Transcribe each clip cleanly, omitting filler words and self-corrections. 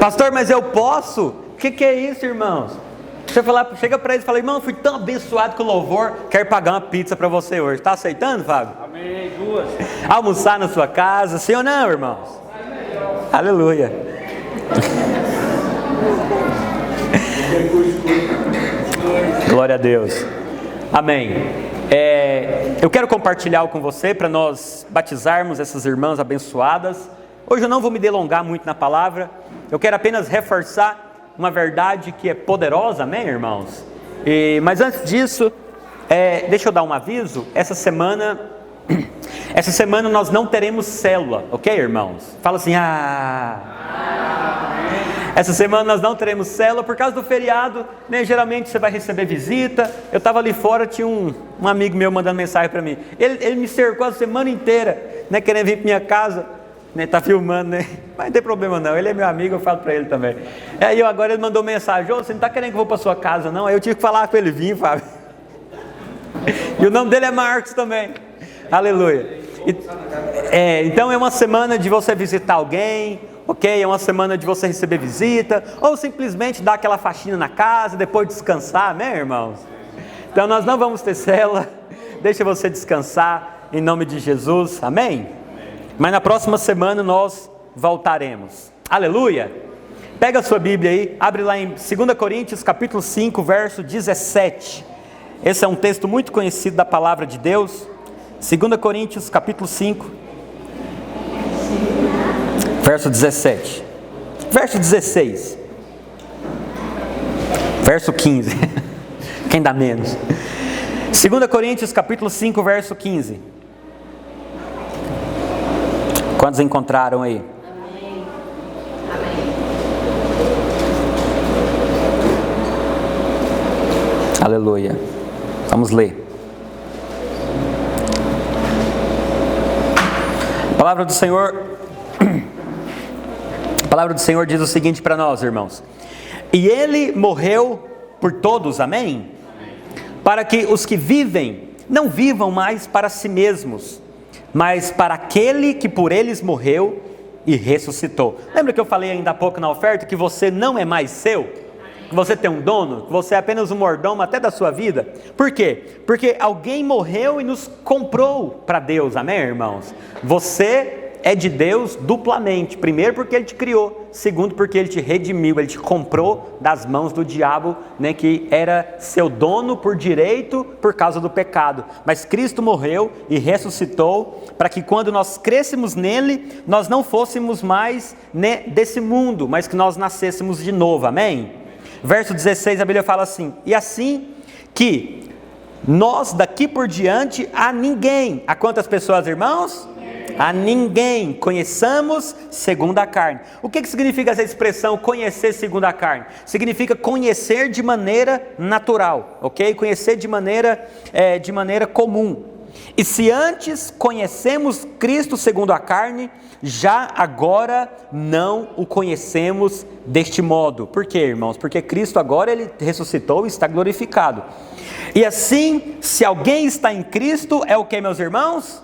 Pastor, mas eu posso? O que é isso, irmãos? Você chega para eles e fala: irmão, eu fui tão abençoado com o louvor, quero pagar uma pizza para você hoje. Está aceitando, Fábio? Amém, duas. Almoçar na sua casa, sim ou não, irmãos? Aleluia. Glória a Deus. Amém. Eu quero compartilhar algo com você para nós batizarmos essas irmãs abençoadas. Hoje eu não vou me delongar muito na palavra. Eu quero apenas reforçar uma verdade que é poderosa, amém, irmãos? Mas antes disso, deixa eu dar um aviso. Essa semana nós não teremos célula, ok, irmãos? Fala assim, Essa semana nós não teremos célula por causa do feriado, né? Geralmente você vai receber visita. Eu estava ali fora, tinha um amigo meu mandando mensagem para mim. Ele me cercou a semana inteira, né, querendo vir para minha casa. Né, tá filmando, né? Mas não tem problema não, ele é meu amigo, eu falo para ele também. Aí agora ele mandou mensagem: você não está querendo que eu vou para sua casa não? Aí eu tive que falar com ele vir, Fábio. E o nome dele é Marcos também. Aleluia. Então é uma semana de você visitar alguém, ok? É uma semana de você receber visita, ou simplesmente dar aquela faxina na casa, depois descansar, né, irmãos? Então nós não vamos ter célula, deixa você descansar, em nome de Jesus, amém? Mas na próxima semana nós voltaremos. Aleluia! Pega a sua Bíblia aí, abre lá em 2 Coríntios capítulo 5, verso 17. Esse é um texto muito conhecido da palavra de Deus. 2 Coríntios capítulo 5, verso 17. Verso 16. Verso 15. Quem dá menos? 2 Coríntios capítulo 5, verso 15. Quantos encontraram aí? Amém. Aleluia. Vamos ler. A palavra do Senhor diz o seguinte para nós, irmãos: e Ele morreu por todos, amém? Para que os que vivem não vivam mais para si mesmos, mas para aquele que por eles morreu e ressuscitou. Lembra que eu falei ainda há pouco na oferta que você não é mais seu? Que você tem um dono? Que você é apenas um mordomo até da sua vida? Por quê? Porque alguém morreu e nos comprou para Deus, amém, irmãos? Você é de Deus duplamente. Primeiro porque Ele te criou, segundo porque Ele te redimiu, Ele te comprou das mãos do diabo, né, que era seu dono por direito por causa do pecado. Mas Cristo morreu e ressuscitou para que quando nós crescemos nele, nós não fôssemos mais, né, desse mundo, mas que nós nascêssemos de novo, amém? Verso 16, a Bíblia fala assim: e assim que nós daqui por diante a ninguém, a quantas pessoas, irmãos? A ninguém conheçamos segundo a carne. O que significa essa expressão conhecer segundo a carne? Significa conhecer de maneira natural, ok? Conhecer de maneira comum. E se antes conhecemos Cristo segundo a carne, já agora não o conhecemos deste modo. Por quê, irmãos? Porque Cristo agora Ele ressuscitou e está glorificado. E assim, se alguém está em Cristo, é o que, meus irmãos?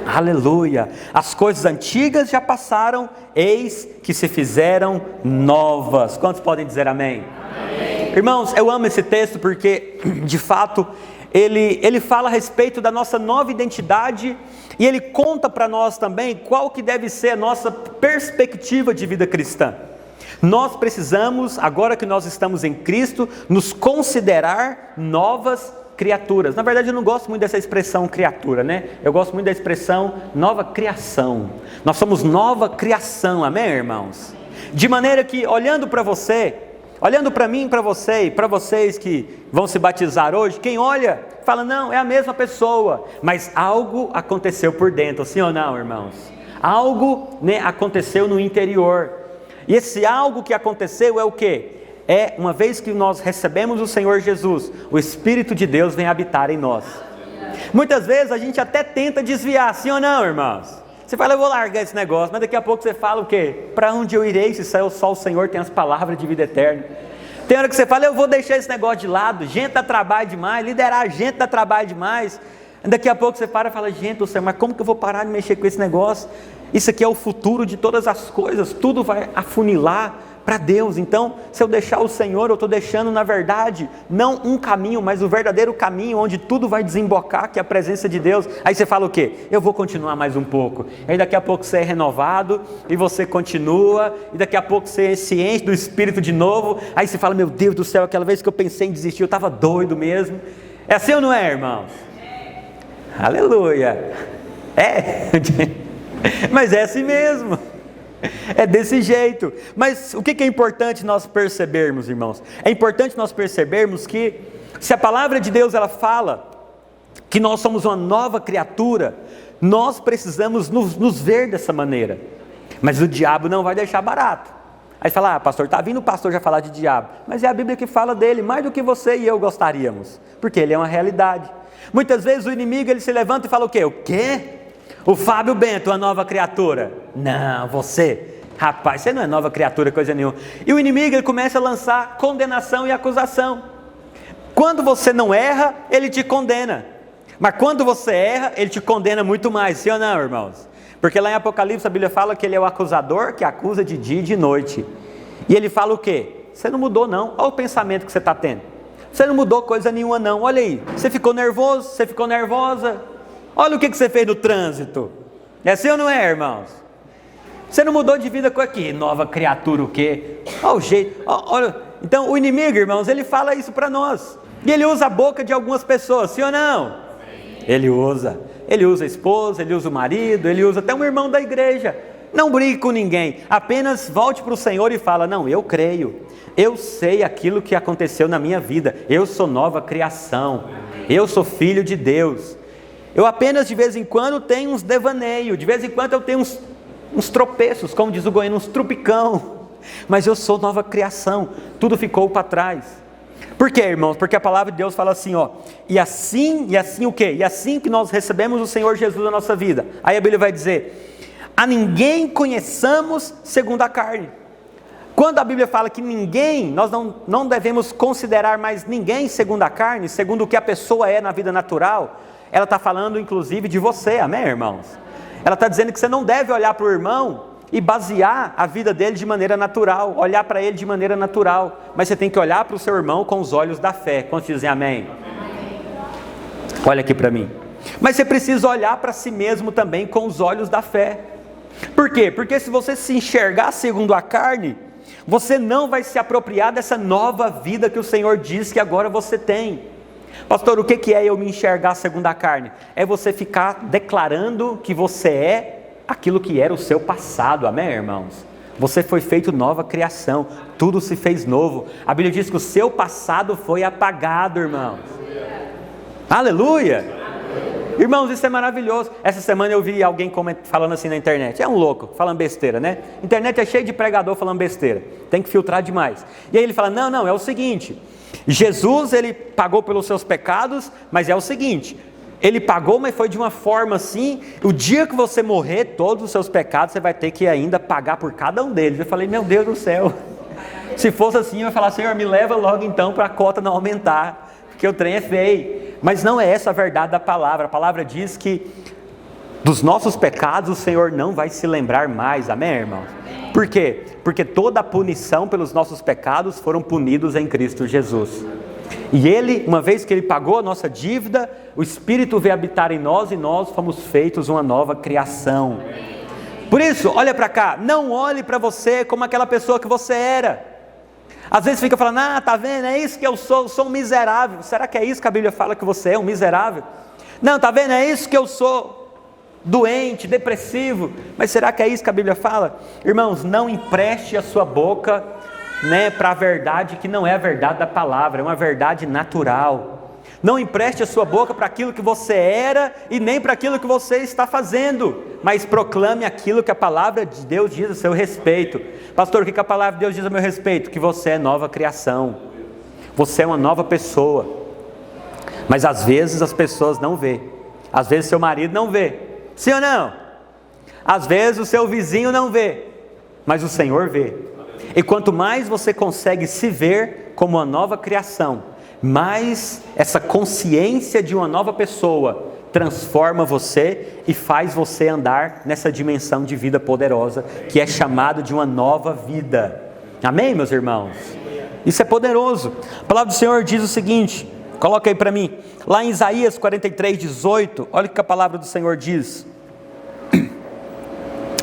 Aleluia! As coisas antigas já passaram, eis que se fizeram novas. Quantos podem dizer amém? Amém. Irmãos, eu amo esse texto porque, de fato, ele fala a respeito da nossa nova identidade e ele conta para nós também qual que deve ser a nossa perspectiva de vida cristã. Nós precisamos, agora que nós estamos em Cristo, nos considerar novas criaturas. Na verdade eu não gosto muito dessa expressão criatura, né? Eu gosto muito da expressão nova criação. Nós somos nova criação, amém, irmãos? De maneira que, olhando para você, olhando para mim, para você e para vocês que vão se batizar hoje, quem olha, fala, não, é a mesma pessoa, mas algo aconteceu por dentro, sim ou não, irmãos? Algo, né, aconteceu no interior. E esse algo que aconteceu é o quê? É, uma vez que nós recebemos o Senhor Jesus, o Espírito de Deus vem habitar em nós. Muitas vezes a gente até tenta desviar, sim ou não, irmãos? Você fala, eu vou largar esse negócio, mas daqui a pouco você fala o quê? Para onde eu irei se só o Senhor tem as palavras de vida eterna? Tem hora que você fala, eu vou deixar esse negócio de lado, gente dá trabalho demais, liderar gente dá trabalho demais. Daqui a pouco você para e fala, gente do céu, mas como que eu vou parar de mexer com esse negócio? Isso aqui é o futuro de todas as coisas, tudo vai afunilar para Deus. Então, se eu deixar o Senhor, eu estou deixando, na verdade, não um caminho, mas o verdadeiro caminho, onde tudo vai desembocar, que é a presença de Deus. Aí você fala o quê? Eu vou continuar mais um pouco. Aí daqui a pouco você é renovado, e você continua, e daqui a pouco você se enche do Espírito de novo. Aí você fala, meu Deus do céu, aquela vez que eu pensei em desistir, eu estava doido mesmo. É assim ou não é, irmãos? Aleluia! É, mas é assim mesmo. É desse jeito. Mas o que é importante nós percebermos, irmãos? É importante nós percebermos que, se a palavra de Deus ela fala que nós somos uma nova criatura, nós precisamos nos ver dessa maneira. Mas o diabo não vai deixar barato. Aí fala, pastor, está vindo o pastor já falar de diabo. Mas é a Bíblia que fala dele, mais do que você e eu gostaríamos. Porque ele é uma realidade. Muitas vezes o inimigo ele se levanta e fala o quê? O quê? O Fábio Bento, uma nova criatura. Não, você, rapaz, você não é nova criatura, coisa nenhuma. E o inimigo ele começa a lançar condenação e acusação. Quando você não erra, ele te condena. Mas quando você erra, ele te condena muito mais, sim ou não, irmãos? Porque lá em Apocalipse a Bíblia fala que ele é o acusador que acusa de dia e de noite. E ele fala o quê? Você não mudou não, olha o pensamento que você está tendo. Você não mudou coisa nenhuma não, olha aí, você ficou nervoso, você ficou nervosa. Olha o que você fez no trânsito. É assim ou não é, irmãos? Você não mudou de vida com aqui, nova criatura o quê? Olha o jeito, olha. Então o inimigo, irmãos, ele fala isso para nós. E ele usa a boca de algumas pessoas, sim ou não? Ele usa a esposa, ele usa o marido, ele usa até um irmão da igreja. Não brigue com ninguém, apenas volte para o Senhor e fala, não, eu creio, eu sei aquilo que aconteceu na minha vida, eu sou nova criação, eu sou filho de Deus. Eu apenas de vez em quando tenho uns devaneios, de vez em quando eu tenho uns tropeços, como diz o goiano, uns trupicão, mas eu sou nova criação, tudo ficou para trás. Por quê, irmãos? Porque a palavra de Deus fala assim, e assim o quê? E assim que nós recebemos o Senhor Jesus na nossa vida. Aí a Bíblia vai dizer, a ninguém conheçamos segundo a carne. Quando a Bíblia fala que ninguém, nós não devemos considerar mais ninguém segundo a carne, segundo o que a pessoa é na vida natural, ela está falando inclusive de você, amém, irmãos? Ela está dizendo que você não deve olhar para o irmão e basear a vida dele de maneira natural, olhar para ele de maneira natural, mas você tem que olhar para o seu irmão com os olhos da fé. Quantos dizem amém? Olha aqui para mim. Mas você precisa olhar para si mesmo também com os olhos da fé. Por quê? Porque se você se enxergar segundo a carne, você não vai se apropriar dessa nova vida que o Senhor diz que agora você tem. Pastor, o que é eu me enxergar segundo a carne? É você ficar declarando que você é aquilo que era o seu passado, amém, irmãos? Você foi feito nova criação, tudo se fez novo. A Bíblia diz que o seu passado foi apagado, irmãos. Aleluia! Irmãos, isso é maravilhoso. Essa semana eu vi alguém falando assim na internet, é um louco, falando besteira, né? Internet é cheio de pregador falando besteira, tem que filtrar demais. E aí ele fala, não, é o seguinte, Jesus ele pagou pelos seus pecados, mas é o seguinte, ele pagou, mas foi de uma forma assim, o dia que você morrer, todos os seus pecados, você vai ter que ainda pagar por cada um deles. Eu falei, meu Deus do céu, se fosse assim, eu ia falar, Senhor, me leva logo então para a cota não aumentar, porque o trem é feio. Mas não é essa a verdade da palavra. A palavra diz que dos nossos pecados o Senhor não vai se lembrar mais, amém, irmãos? Por quê? Porque toda a punição pelos nossos pecados foram punidos em Cristo Jesus. E Ele, uma vez que Ele pagou a nossa dívida, o Espírito veio habitar em nós e nós fomos feitos uma nova criação. Por isso, olha para cá, não olhe para você como aquela pessoa que você era. Às vezes fica falando, tá vendo, é isso que eu sou um miserável. Será que é isso que a Bíblia fala que você é, um miserável? Não, tá vendo, é isso que eu sou, doente, depressivo. Mas será que é isso que a Bíblia fala? Irmãos, não empreste a sua boca para a verdade que não é a verdade da palavra, é uma verdade natural. Não empreste a sua boca para aquilo que você era e nem para aquilo que você está fazendo, mas proclame aquilo que a palavra de Deus diz a seu respeito. Pastor, o que a palavra de Deus diz a meu respeito? Que você é nova criação, você é uma nova pessoa. Mas às vezes as pessoas não vê, às vezes seu marido não vê, sim ou não? Às vezes o seu vizinho não vê, mas o Senhor vê. E quanto mais você consegue se ver como uma nova criação, mais essa consciência de uma nova pessoa transforma você e faz você andar nessa dimensão de vida poderosa, que é chamado de uma nova vida. Amém, meus irmãos? Isso é poderoso. A palavra do Senhor diz o seguinte, coloca aí para mim, lá em Isaías 43:18, olha o que a palavra do Senhor diz,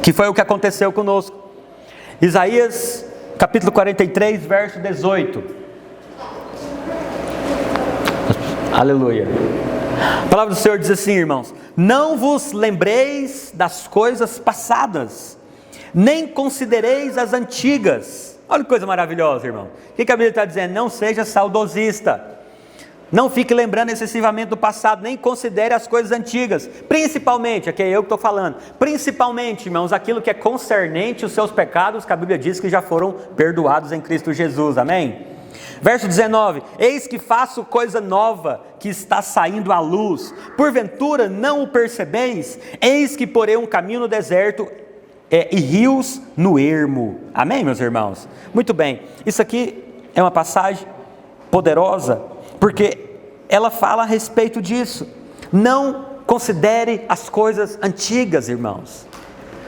que foi o que aconteceu conosco. Isaías capítulo 43, verso 18. Aleluia. A palavra do Senhor diz assim, irmãos: não vos lembreis das coisas passadas, nem considereis as antigas. Olha que coisa maravilhosa, irmão. O que a Bíblia está dizendo? Não seja saudosista, não fique lembrando excessivamente do passado, nem considere as coisas antigas, principalmente, aqui é eu que estou falando, principalmente, irmãos, aquilo que é concernente os seus pecados, que a Bíblia diz que já foram perdoados em Cristo Jesus, amém? Verso 19: eis que faço coisa nova, que está saindo à luz, porventura não o percebeis? Eis que porei um caminho no deserto e rios no ermo. Amém, meus irmãos? Muito bem, isso aqui é uma passagem poderosa, porque ela fala a respeito disso. Não considere as coisas antigas, irmãos.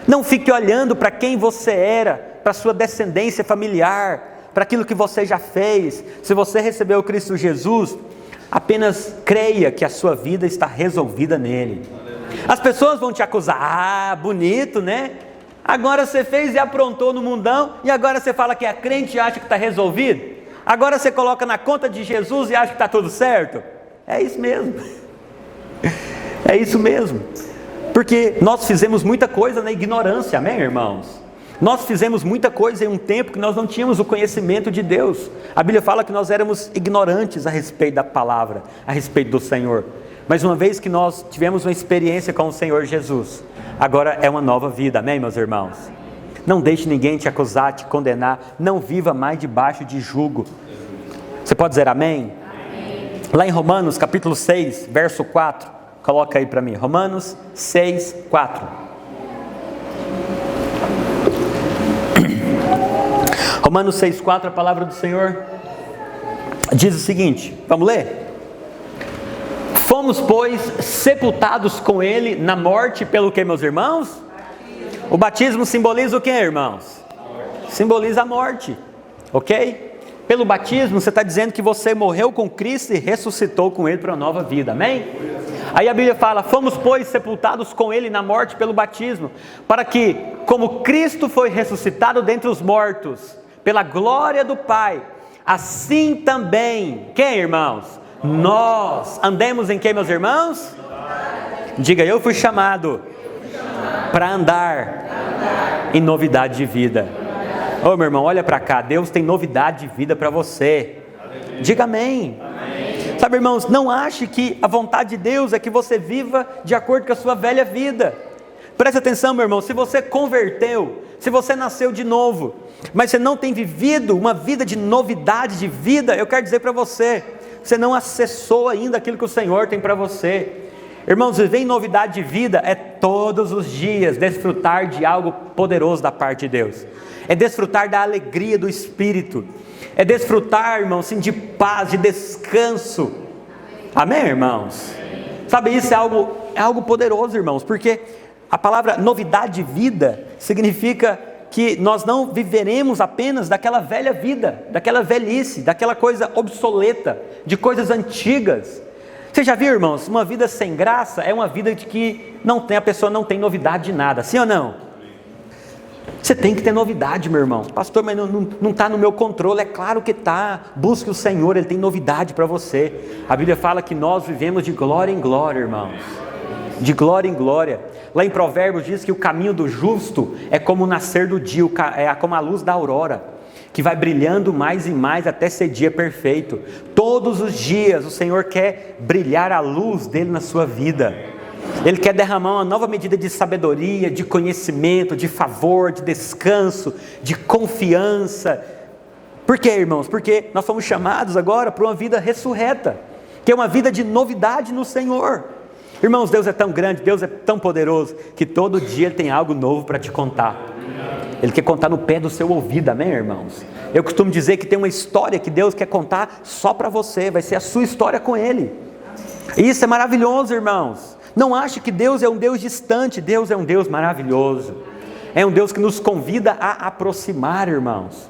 Não fique olhando para quem você era, para a sua descendência familiar, para aquilo que você já fez. Se você recebeu Cristo Jesus, apenas creia que a sua vida está resolvida nele. As pessoas vão te acusar: ah, bonito, né? Agora você fez e aprontou no mundão, e agora você fala que é crente e acha que está resolvido? Agora você coloca na conta de Jesus e acha que está tudo certo? É isso mesmo. É isso mesmo. Porque nós fizemos muita coisa na ignorância, amém, irmãos? Nós fizemos muita coisa em um tempo que nós não tínhamos o conhecimento de Deus. A Bíblia fala que nós éramos ignorantes a respeito da palavra, a respeito do Senhor. Mas uma vez que nós tivemos uma experiência com o Senhor Jesus, agora é uma nova vida, amém, meus irmãos? Não deixe ninguém te acusar, te condenar. Não viva mais debaixo de jugo. Você pode dizer amém? Amém. Lá em Romanos capítulo 6, verso 4, coloca aí para mim, Romanos 6, 4. Romanos 6, 4, a palavra do Senhor diz o seguinte, vamos ler? Fomos, pois, sepultados com Ele na morte pelo que, meus irmãos? O batismo simboliza o que, irmãos? Simboliza a morte, ok? Pelo batismo você está dizendo que você morreu com Cristo e ressuscitou com Ele para uma nova vida, amém? Aí a Bíblia fala: fomos, pois, sepultados com Ele na morte pelo batismo, para que, como Cristo foi ressuscitado dentre os mortos, pela glória do Pai, assim também, quem, irmãos? Nós andemos em quem, meus irmãos? Diga: eu fui chamado para andar em novidade de vida. Ô meu irmão, olha para cá, Deus tem novidade de vida para você. Diga amém. Sabe, irmãos, não ache que a vontade de Deus é que você viva de acordo com a sua velha vida. Preste atenção, meu irmão, se você converteu, se você nasceu de novo, mas você não tem vivido uma vida de novidade de vida, eu quero dizer para você, você não acessou ainda aquilo que o Senhor tem para você. Irmãos, viver em novidade de vida é todos os dias desfrutar de algo poderoso da parte de Deus. É desfrutar da alegria do Espírito. É desfrutar, irmãos, sim, de paz, de descanso. Amém, irmãos? Sabe, isso é algo poderoso, irmãos, porque a palavra novidade de vida significa que nós não viveremos apenas daquela velha vida, daquela velhice, daquela coisa obsoleta, de coisas antigas. Você já viu, irmãos, uma vida sem graça é uma vida de que a pessoa não tem novidade de nada, sim ou não? Você tem que ter novidade, meu irmão. Pastor, mas não está no meu controle. É claro que está. Busque o Senhor, Ele tem novidade para você. A Bíblia fala que nós vivemos de glória em glória, irmãos. De glória em glória. Lá em Provérbios diz que o caminho do justo é como o nascer do dia, é como a luz da aurora, que vai brilhando mais e mais até ser dia perfeito. Todos os dias o Senhor quer brilhar a luz dele na sua vida. Ele quer derramar uma nova medida de sabedoria, de conhecimento, de favor, de descanso, de confiança. Por quê, irmãos? Porque nós somos chamados agora para uma vida ressurreta, que é uma vida de novidade no Senhor. Irmãos, Deus é tão grande, Deus é tão poderoso, que todo dia Ele tem algo novo para te contar. Ele quer contar no pé do seu ouvido, amém, irmãos? Eu costumo dizer que tem uma história que Deus quer contar só para você, vai ser a sua história com Ele. E isso é maravilhoso, irmãos. Não ache que Deus é um Deus distante. Deus é um Deus maravilhoso. É um Deus que nos convida a aproximar, irmãos.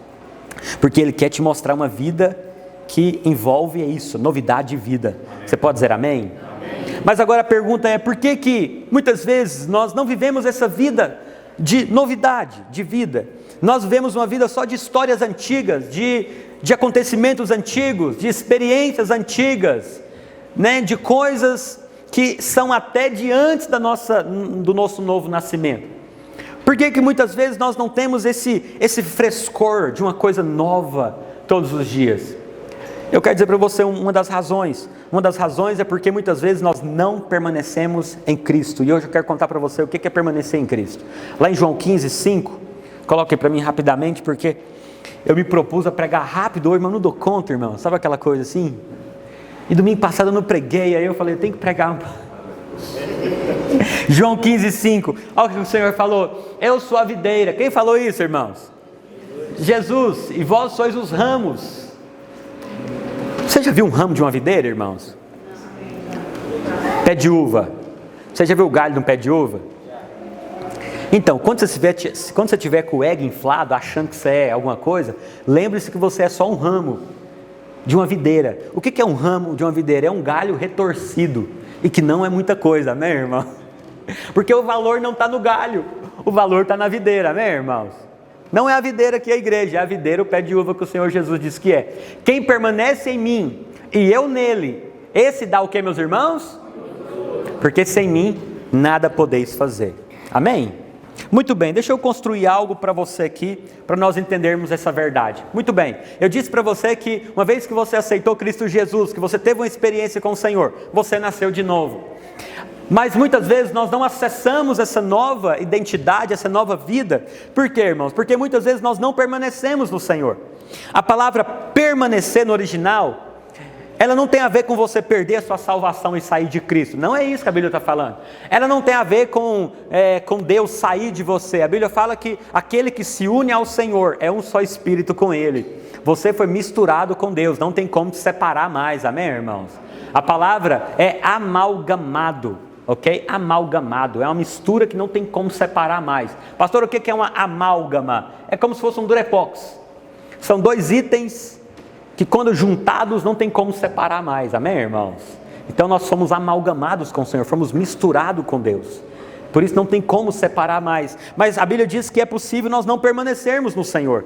Porque Ele quer te mostrar uma vida que envolve isso, novidade de vida. Você pode dizer amém? Amém. Mas agora a pergunta é, por que muitas vezes nós não vivemos essa vida de novidade, de vida? Nós vivemos uma vida só de histórias antigas, de acontecimentos antigos, de experiências antigas, né? De coisas que são até de antes do nosso novo nascimento. Por que muitas vezes nós não temos esse frescor de uma coisa nova todos os dias? Eu quero dizer para você uma das razões. Uma das razões é porque muitas vezes nós não permanecemos em Cristo. E hoje eu quero contar para você o que é permanecer em Cristo. Lá em João 15, 5, coloque para mim rapidamente, porque eu me propus a pregar rápido hoje, mas não dou conta, irmão. Sabe aquela coisa assim? E domingo passado eu não preguei, aí eu falei, eu tenho que pregar. João 15, 5, olha o que o Senhor falou: eu sou a videira. Quem falou isso, irmãos? Jesus. E vós sois os ramos. Você já viu um ramo de uma videira, irmãos? Pé de uva. Você já viu o galho de um pé de uva? Então, quando você tiver com o ego inflado, achando que você é alguma coisa, lembre-se que você é só um ramo de uma videira. O que é um ramo de uma videira? É um galho retorcido, e que não é muita coisa, amém, irmão? Porque o valor não está no galho, o valor está na videira, amém, irmãos? Não é a videira que é a igreja, é a videira, o pé de uva que o Senhor Jesus disse que é. Quem permanece em mim e eu nele, esse dá o que, meus irmãos? Porque sem mim nada podeis fazer, amém? Muito bem, deixa eu construir algo para você aqui, para nós entendermos essa verdade. Muito bem, eu disse para você que uma vez que você aceitou Cristo Jesus, que você teve uma experiência com o Senhor, você nasceu de novo. Mas muitas vezes nós não acessamos essa nova identidade, essa nova vida. Por quê, irmãos? Porque muitas vezes nós não permanecemos no Senhor. A palavra permanecer no original, ela não tem a ver com você perder a sua salvação e sair de Cristo. Não é isso que a Bíblia está falando. Ela não tem a ver com Deus sair de você. A Bíblia fala que aquele que se une ao Senhor é um só espírito com Ele. Você foi misturado com Deus, não tem como te separar mais, amém, irmãos? A palavra é amalgamado, ok? Amalgamado, é uma mistura que não tem como separar mais. Pastor, o que é uma amálgama? É como se fosse um durepox. São dois itens que quando juntados não tem como separar mais, amém, irmãos? Então nós somos amalgamados com o Senhor, fomos misturados com Deus, por isso não tem como separar mais. Mas a Bíblia diz que é possível nós não permanecermos no Senhor.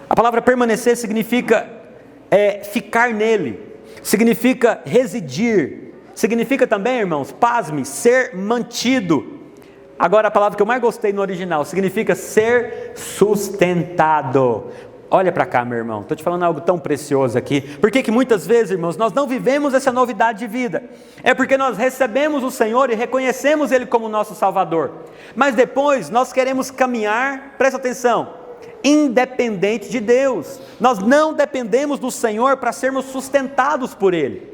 A palavra permanecer significa ficar nele, significa residir, significa também, irmãos, pasme, ser mantido. Agora a palavra que eu mais gostei no original significa ser sustentado. Olha para cá, meu irmão, estou te falando algo tão precioso aqui. Por que muitas vezes, irmãos, nós não vivemos essa novidade de vida? É porque nós recebemos o Senhor e reconhecemos Ele como nosso Salvador. Mas depois nós queremos caminhar, presta atenção, independente de Deus. Nós não dependemos do Senhor para sermos sustentados por Ele.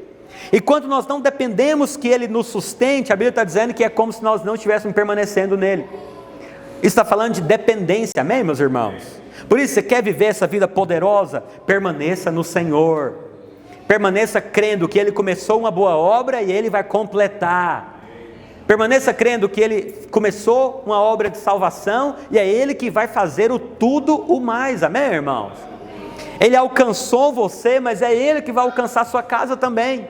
E quando nós não dependemos que Ele nos sustente, a Bíblia está dizendo que é como se nós não estivéssemos permanecendo nele. Isso está falando de dependência, amém, meus irmãos? Por isso, você quer viver essa vida poderosa? Permaneça no Senhor. Permaneça crendo que Ele começou uma boa obra e Ele vai completar. Permaneça crendo que Ele começou uma obra de salvação e é Ele que vai fazer o tudo o mais, amém, irmãos? Ele alcançou você, mas é Ele que vai alcançar a sua casa também.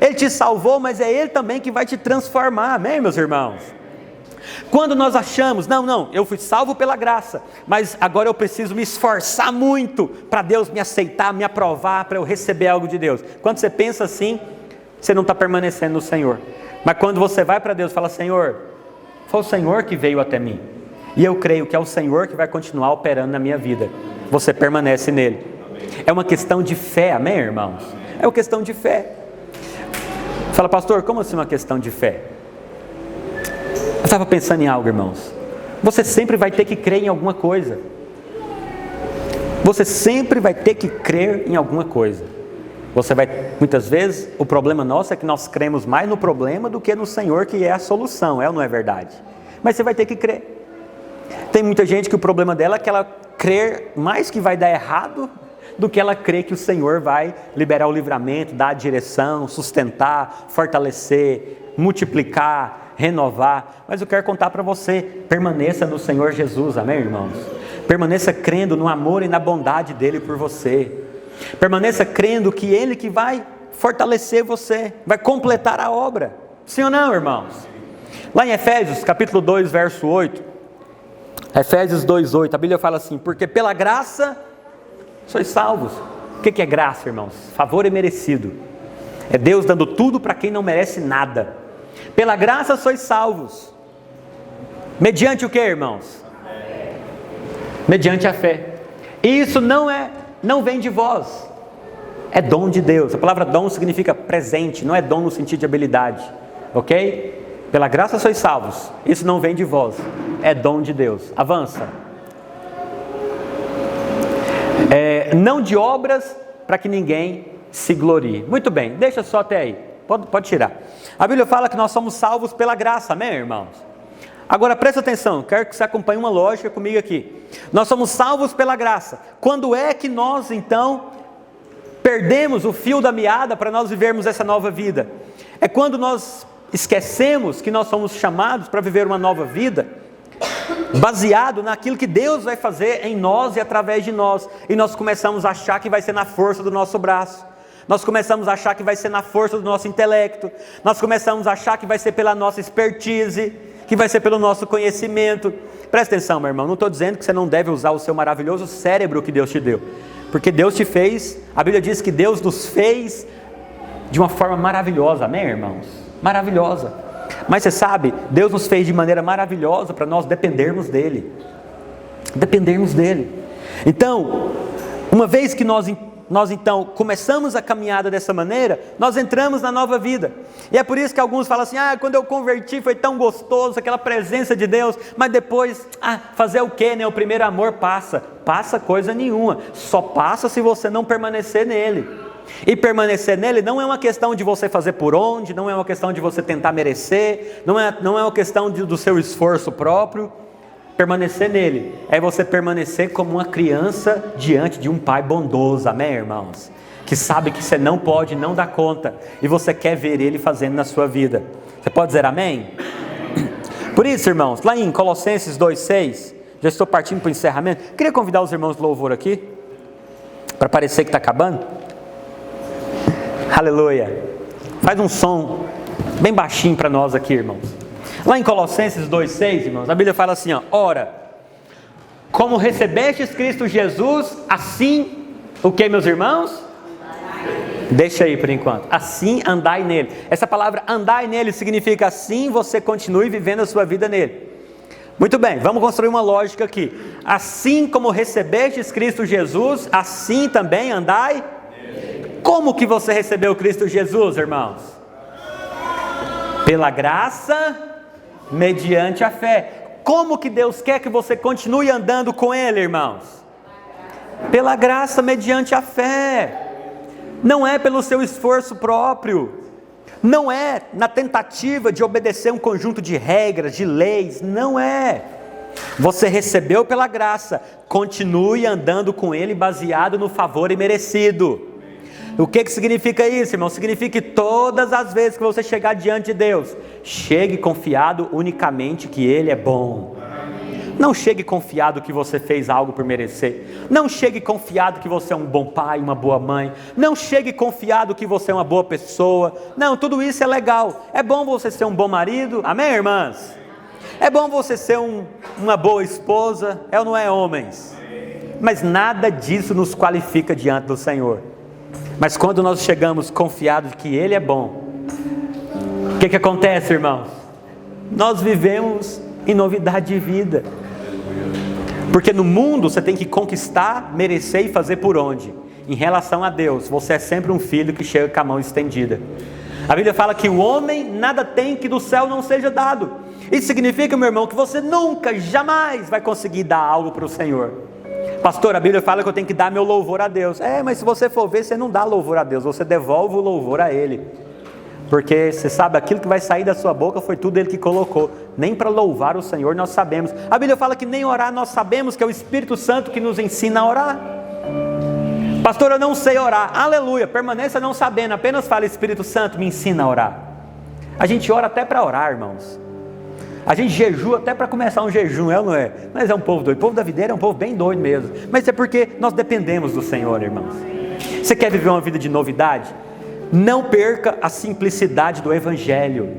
Ele te salvou, mas é Ele também que vai te transformar, amém, meus irmãos? Quando nós achamos, não, eu fui salvo pela graça, mas agora eu preciso me esforçar muito para Deus me aceitar, me aprovar, para eu receber algo de Deus. Quando você pensa assim, você não está permanecendo no Senhor. Mas quando você vai para Deus e fala, Senhor, foi o Senhor que veio até mim, e eu creio que é o Senhor que vai continuar operando na minha vida, você permanece nele. É uma questão de fé, amém, irmãos? É uma questão de fé. Fala, pastor, como assim uma questão de fé? Eu estava pensando em algo, irmãos. Você sempre vai ter que crer em alguma coisa. Você sempre vai ter que crer em alguma coisa. Muitas vezes, o problema nosso é que nós cremos mais no problema do que no Senhor, que é a solução, é ou não é verdade? Mas você vai ter que crer. Tem muita gente que o problema dela é que ela crê mais que vai dar errado do que ela crê que o Senhor vai liberar o livramento, dar a direção, sustentar, fortalecer, multiplicar, renovar, mas eu quero contar para você, permaneça no Senhor Jesus, amém, irmãos? Permaneça crendo no amor e na bondade dele por você. Permaneça crendo que ele que vai fortalecer você, vai completar a obra. Sim ou não, irmãos? Lá em Efésios, capítulo 2, verso 8, Efésios 2:8, a Bíblia fala assim: porque pela graça sois salvos. O que é graça, irmãos? Favor imerecido. É Deus dando tudo para quem não merece nada. Pela graça sois salvos. Mediante o que, irmãos? Mediante a fé. E isso não vem de vós. É dom de Deus. A palavra dom significa presente, não é dom no sentido de habilidade. Ok? Pela graça sois salvos. Isso não vem de vós. É dom de Deus. Avança. Não de obras, para que ninguém se glorie. Muito bem, deixa só até aí. Pode tirar. A Bíblia fala que nós somos salvos pela graça, amém, irmãos? Agora presta atenção, quero que você acompanhe uma lógica comigo aqui. Nós somos salvos pela graça. Quando é que nós então perdemos o fio da meada para nós vivermos essa nova vida? É quando nós esquecemos que nós somos chamados para viver uma nova vida, baseado naquilo que Deus vai fazer em nós e através de nós, e nós começamos a achar que vai ser na força do nosso braço, nós começamos a achar que vai ser na força do nosso intelecto, nós começamos a achar que vai ser pela nossa expertise, que vai ser pelo nosso conhecimento. Presta atenção, meu irmão, não estou dizendo que você não deve usar o seu maravilhoso cérebro que Deus te deu, porque Deus te fez, a Bíblia diz que Deus nos fez de uma forma maravilhosa, amém, irmãos? Maravilhosa. Mas você sabe, Deus nos fez de maneira maravilhosa para nós dependermos dele. Dependermos dele. Então, uma vez que nós então começamos a caminhada dessa maneira, nós entramos na nova vida. E é por isso que alguns falam assim: quando eu converti foi tão gostoso, aquela presença de Deus, mas depois, fazer o quê, né? O primeiro amor passa. Passa coisa nenhuma, só passa se você não permanecer nele. E permanecer nele não é uma questão de você fazer por onde, não é uma questão de você tentar merecer, não é uma questão do seu esforço próprio. Permanecer nele é você permanecer como uma criança diante de um pai bondoso, amém, irmãos? Que sabe que você não pode, não dá conta, e você quer ver ele fazendo na sua vida. Você pode dizer amém? Por isso, irmãos, lá em Colossenses 2:6, já estou partindo para o encerramento, queria convidar os irmãos do louvor aqui, para parecer que está acabando. Aleluia. Faz um som bem baixinho para nós aqui, irmãos. Lá em Colossenses 2:6, irmãos, a Bíblia fala assim, ora, como recebestes Cristo Jesus, assim, o que, meus irmãos? Deixa aí por enquanto. Assim andai nele. Essa palavra andai nele significa assim você continue vivendo a sua vida nele. Muito bem, vamos construir uma lógica aqui. Assim como recebestes Cristo Jesus, assim também andai. Como que você recebeu Cristo Jesus, irmãos? Pela graça, mediante a fé. Como que Deus quer que você continue andando com Ele, irmãos? Pela graça, mediante a fé. Não é pelo seu esforço próprio. Não é na tentativa de obedecer um conjunto de regras, de leis. Não é. Você recebeu pela graça. Continue andando com Ele baseado no favor imerecido. O que significa isso, irmão? Significa que todas as vezes que você chegar diante de Deus, chegue confiado unicamente que Ele é bom. Não chegue confiado que você fez algo por merecer. Não chegue confiado que você é um bom pai, uma boa mãe. Não chegue confiado que você é uma boa pessoa. Não, tudo isso é legal. É bom você ser um bom marido, amém, irmãs? É bom você ser uma boa esposa, é ou não é, homens? Mas nada disso nos qualifica diante do Senhor. Mas quando nós chegamos confiados que Ele é bom, o que acontece, irmãos? Nós vivemos em novidade de vida. Porque no mundo você tem que conquistar, merecer e fazer por onde? Em relação a Deus, você é sempre um filho que chega com a mão estendida. A Bíblia fala que o homem nada tem que do céu não seja dado. Isso significa, meu irmão, que você nunca, jamais vai conseguir dar algo para o Senhor. Pastor, a Bíblia fala que eu tenho que dar meu louvor a Deus. Mas se você for ver, você não dá louvor a Deus, você devolve o louvor a Ele. Porque você sabe, aquilo que vai sair da sua boca foi tudo Ele que colocou. Nem para louvar o Senhor nós sabemos. A Bíblia fala que nem orar nós sabemos, que é o Espírito Santo que nos ensina a orar. Pastor, eu não sei orar. Aleluia, permaneça não sabendo, apenas fale: Espírito Santo, me ensina a orar. A gente ora até para orar, irmãos. A gente jejua até para começar um jejum, é ou não é? Mas é um povo doido. O povo da videira é um povo bem doido mesmo. Mas é porque nós dependemos do Senhor, irmãos. Você quer viver uma vida de novidade? Não perca a simplicidade do Evangelho.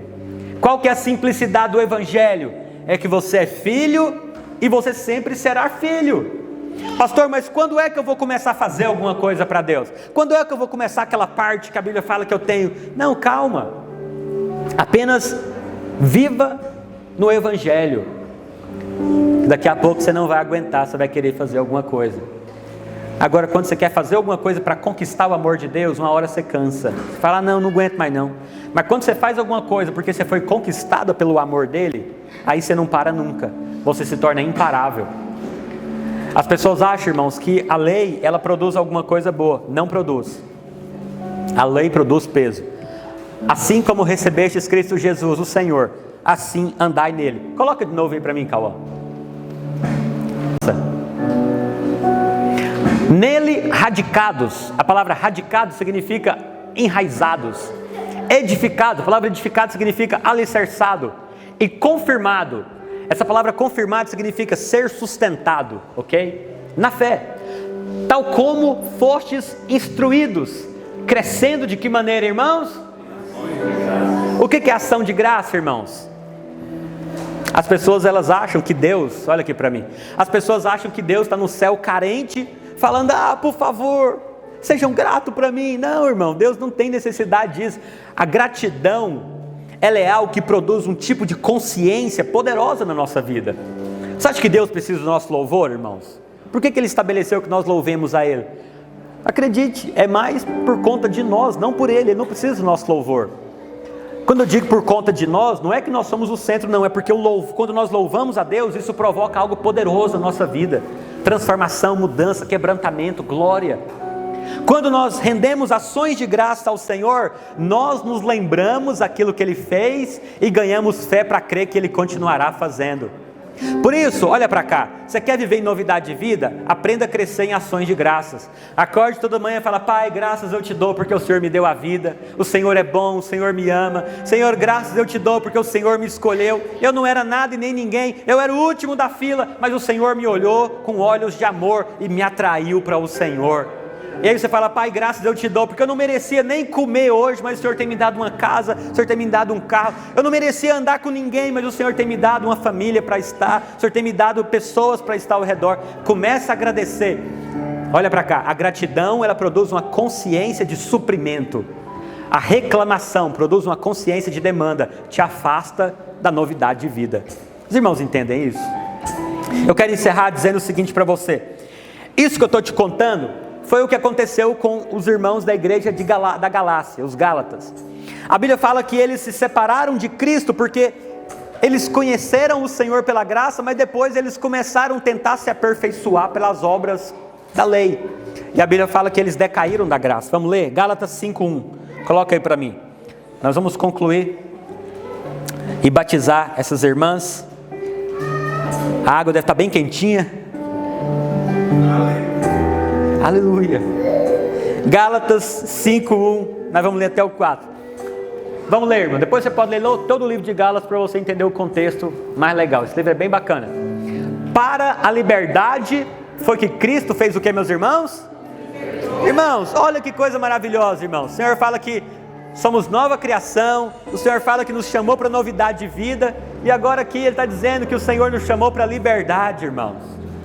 Qual que é a simplicidade do Evangelho? É que você é filho e você sempre será filho. Pastor, mas quando é que eu vou começar a fazer alguma coisa para Deus? Quando é que eu vou começar aquela parte que a Bíblia fala que eu tenho? Não, calma. Apenas viva no Evangelho. Daqui a pouco você não vai aguentar, você vai querer fazer alguma coisa. Agora, quando você quer fazer alguma coisa para conquistar o amor de Deus, uma hora você cansa. Você fala, não aguento mais não. Mas quando você faz alguma coisa porque você foi conquistado pelo amor dele, aí você não para nunca. Você se torna imparável. As pessoas acham, irmãos, que a lei, ela produz alguma coisa boa. Não produz. A lei produz peso. Assim como recebestes Cristo Jesus, o Senhor, assim andai nele. Coloca de novo aí para mim, Cauã. Nele radicados. A palavra radicado significa enraizados. Edificado, a palavra edificado significa alicerçado. E confirmado. Essa palavra confirmado significa ser sustentado, ok? Na fé. Tal como fostes instruídos. Crescendo de que maneira, irmãos? O que é ação de graça, irmãos? As pessoas, elas acham que Deus, olha aqui para mim. As pessoas acham que Deus está no céu carente, falando, por favor, sejam gratos para mim. Não, irmão, Deus não tem necessidade disso. A gratidão, ela é algo que produz um tipo de consciência poderosa na nossa vida. Você acha que Deus precisa do nosso louvor, irmãos? Por que Ele estabeleceu que nós louvemos a Ele? Acredite, é mais por conta de nós, não por Ele. Ele não precisa do nosso louvor. Quando eu digo por conta de nós, não é que nós somos o centro, não. É porque quando nós louvamos a Deus, isso provoca algo poderoso na nossa vida. Transformação, mudança, quebrantamento, glória. Quando nós rendemos ações de graça ao Senhor, nós nos lembramos daquilo que Ele fez e ganhamos fé para crer que Ele continuará fazendo. Por isso, olha para cá, você quer viver em novidade de vida? Aprenda a crescer em ações de graças. Acorde toda manhã e fala, Pai, graças eu te dou porque o Senhor me deu a vida. O Senhor é bom, o Senhor me ama. Senhor, graças eu te dou porque o Senhor me escolheu. Eu não era nada e nem ninguém, eu era o último da fila, mas o Senhor me olhou com olhos de amor e me atraiu para o Senhor. E aí você fala, Pai, graças eu te dou, porque eu não merecia nem comer hoje, mas o Senhor tem me dado uma casa, o Senhor tem me dado um carro. Eu não merecia andar com ninguém, mas o Senhor tem me dado uma família para estar, o Senhor tem me dado pessoas para estar ao redor. Começa a agradecer. Olha para cá, a gratidão, ela produz uma consciência de suprimento. A reclamação produz uma consciência de demanda, te afasta da novidade de vida. Os irmãos entendem isso? Eu quero encerrar dizendo o seguinte para você. Isso que eu estou te contando foi o que aconteceu com os irmãos da igreja da Galácia, os Gálatas. A Bíblia fala que eles se separaram de Cristo porque eles conheceram o Senhor pela graça, mas depois eles começaram a tentar se aperfeiçoar pelas obras da lei. E a Bíblia fala que eles decaíram da graça. Vamos ler? Gálatas 5:1. Coloca aí para mim. Nós vamos concluir e batizar essas irmãs. A água deve estar bem quentinha. Aleluia. Gálatas 5:1. Nós vamos ler até o 4. Vamos ler, irmão. Depois você pode ler todo o livro de Gálatas para você entender o contexto mais legal. Esse livro é bem bacana. Para a liberdade foi que Cristo fez o que, meus irmãos? Irmãos, olha que coisa maravilhosa, irmãos. O Senhor fala que somos nova criação. O Senhor fala que nos chamou para novidade de vida. E agora aqui Ele está dizendo que o Senhor nos chamou para liberdade, irmãos.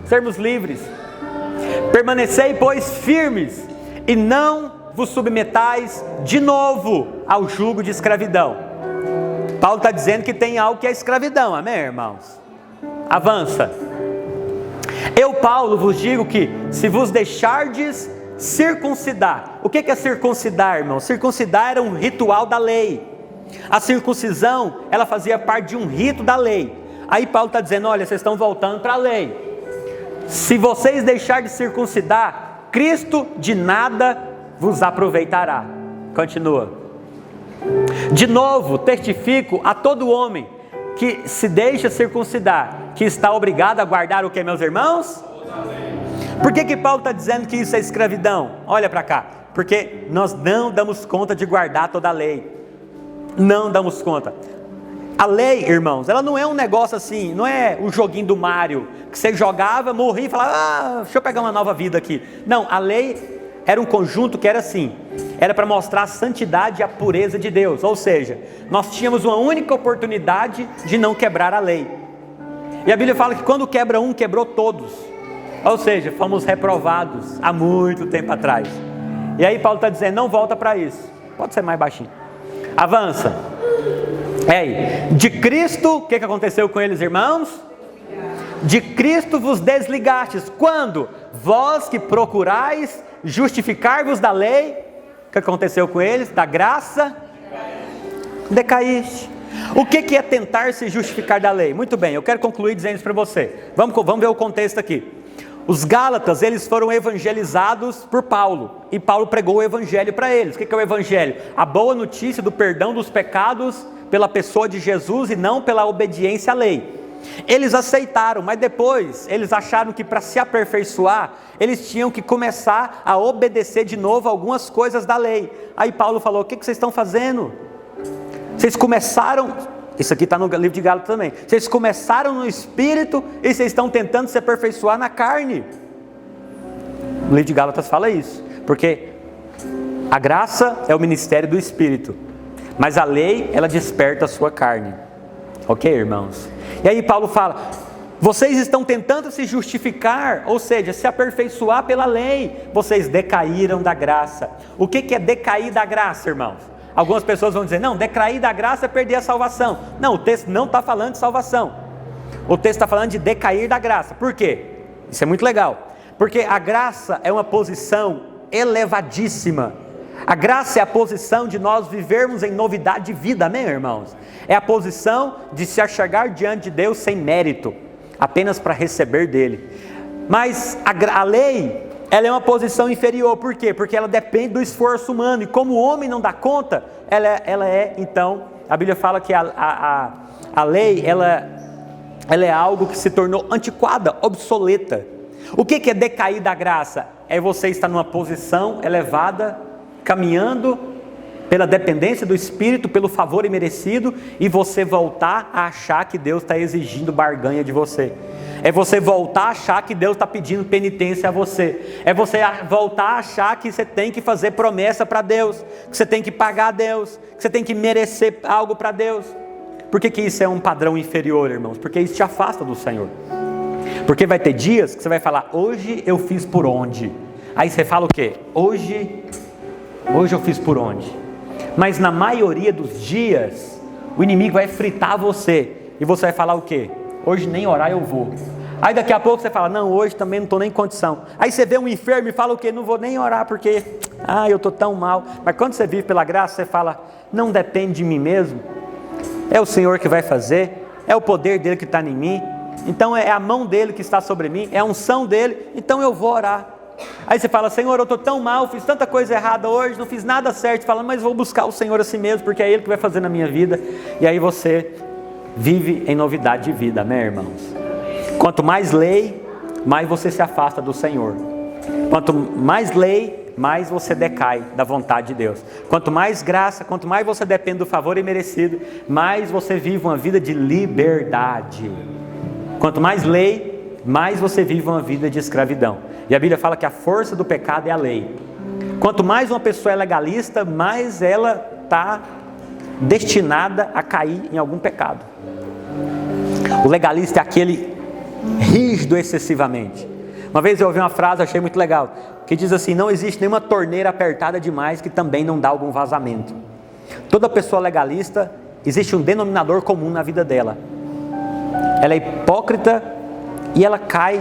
Sermos livres. Permanecei, pois, firmes, e não vos submetais de novo ao jugo de escravidão. Paulo está dizendo que tem algo que é escravidão, amém, irmãos? Avança. Eu, Paulo, vos digo que se vos deixardes circuncidar. O que é circuncidar, irmão? Circuncidar era um ritual da lei. A circuncisão, ela fazia parte de um rito da lei. Aí Paulo está dizendo, olha, vocês estão voltando para a lei. Se vocês deixarem de circuncidar, Cristo de nada vos aproveitará. Continua. De novo, testifico a todo homem que se deixa circuncidar, que está obrigado a guardar o que, meus irmãos? Por que Paulo está dizendo que isso é escravidão? Olha para cá. Porque nós não damos conta de guardar toda a lei. Não damos conta. A lei, irmãos, ela não é um negócio assim, não é o joguinho do Mario, que você jogava, morria e falava, deixa eu pegar uma nova vida aqui. Não, a lei era um conjunto que era assim, era para mostrar a santidade e a pureza de Deus, ou seja, nós tínhamos uma única oportunidade de não quebrar a lei. E a Bíblia fala que quando quebra um, quebrou todos, ou seja, fomos reprovados há muito tempo atrás. E aí Paulo está dizendo, não volta para isso. Pode ser mais baixinho. Avança. De Cristo, o que aconteceu com eles, irmãos? De Cristo vos desligastes. Quando? Vós que procurais justificar-vos da lei, o que aconteceu com eles? Da graça, decaíste. O que é tentar se justificar da lei? Muito bem, eu quero concluir dizendo isso para você. Vamos ver o contexto aqui. Os Gálatas, eles foram evangelizados por Paulo, e Paulo pregou o evangelho para eles. O que é o evangelho? A boa notícia do perdão dos pecados pela pessoa de Jesus e não pela obediência à lei. Eles aceitaram, mas depois eles acharam que para se aperfeiçoar, eles tinham que começar a obedecer de novo algumas coisas da lei. Aí Paulo falou, o que vocês estão fazendo? Vocês começaram, isso aqui está no livro de Gálatas também, vocês começaram no Espírito e vocês estão tentando se aperfeiçoar na carne. O livro de Gálatas fala isso, porque a graça é o ministério do Espírito, mas a lei, ela desperta a sua carne. Ok, irmãos? E aí Paulo fala, vocês estão tentando se justificar, ou seja, se aperfeiçoar pela lei, vocês decaíram da graça. O que é decair da graça, irmãos? Algumas pessoas vão dizer, não, decair da graça é perder a salvação. Não, o texto não está falando de salvação. O texto está falando de decair da graça. Por quê? Isso é muito legal. Porque a graça é uma posição elevadíssima. A graça é a posição de nós vivermos em novidade de vida, amém, irmãos? É a posição de se achegar diante de Deus sem mérito, apenas para receber dele. Mas a lei, ela é uma posição inferior, por quê? Porque ela depende do esforço humano, e como o homem não dá conta, ela é, então, a Bíblia fala que a lei, ela é algo que se tornou antiquada, obsoleta. O que é decair da graça? É você estar numa posição elevada, caminhando pela dependência do Espírito, pelo favor imerecido, e você voltar a achar que Deus está exigindo barganha de você. É você voltar a achar que Deus está pedindo penitência a você. É você voltar a achar que você tem que fazer promessa para Deus, que você tem que pagar a Deus, que você tem que merecer algo para Deus. Por que isso é um padrão inferior, irmãos? Porque isso te afasta do Senhor. Porque vai ter dias que você vai falar, hoje eu fiz por onde? Aí você fala o quê? Hoje eu fiz por onde? Mas na maioria dos dias, o inimigo vai fritar você, e você vai falar o quê? Hoje nem orar eu vou. Aí daqui a pouco você fala, não, hoje também não estou nem em condição. Aí você vê um enfermo e fala o quê? Não vou nem orar porque, eu estou tão mal. Mas quando você vive pela graça, você fala, não depende de mim mesmo. É o Senhor que vai fazer, é o poder dele que está em mim. Então é a mão dele que está sobre mim, é a unção dele, então eu vou orar. Aí você fala, Senhor, eu estou tão mal, fiz tanta coisa errada hoje, não fiz nada certo. Fala, mas vou buscar o Senhor assim mesmo, porque é Ele que vai fazer na minha vida. E aí você vive em novidade de vida, amém, irmãos? Quanto mais lei, mais você se afasta do Senhor. Quanto mais lei, mais você decai da vontade de Deus. Quanto mais graça, quanto mais você depende do favor imerecido, mais você vive uma vida de liberdade. Quanto mais lei, mais você vive uma vida de escravidão. E a Bíblia fala que a força do pecado é a lei. Quanto mais uma pessoa é legalista, mais ela está destinada a cair em algum pecado. O legalista é aquele rígido excessivamente. Uma vez eu ouvi uma frase, achei muito legal, que diz assim, não existe nenhuma torneira apertada demais que também não dá algum vazamento. Toda pessoa legalista, existe um denominador comum na vida dela. Ela é hipócrita e ela cai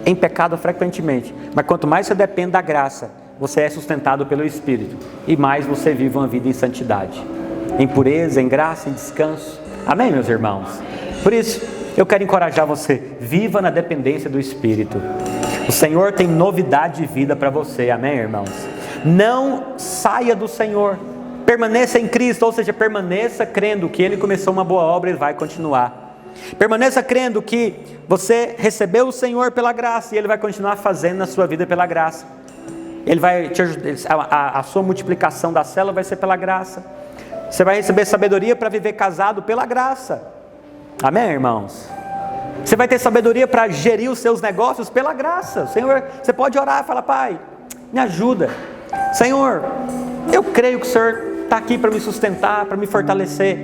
em pecado frequentemente. Mas quanto mais você depende da graça, você é sustentado pelo Espírito, e mais você vive uma vida em santidade, em pureza, em graça, em descanso. Amém, meus irmãos? Por isso, eu quero encorajar você, viva na dependência do Espírito. O Senhor tem novidade de vida para você, amém, irmãos? Não saia do Senhor, permaneça em Cristo, ou seja, permaneça crendo que Ele começou uma boa obra e vai continuar. Permaneça crendo que você recebeu o Senhor pela graça, e Ele vai continuar fazendo na sua vida pela graça. Ele vai te ajudar, a sua multiplicação da célula vai ser pela graça. Você vai receber sabedoria para viver casado pela graça. Amém, irmãos? Você vai ter sabedoria para gerir os seus negócios pela graça. Senhor, você pode orar e falar: Pai, me ajuda. Senhor, eu creio que o Senhor está aqui para me sustentar, para me fortalecer.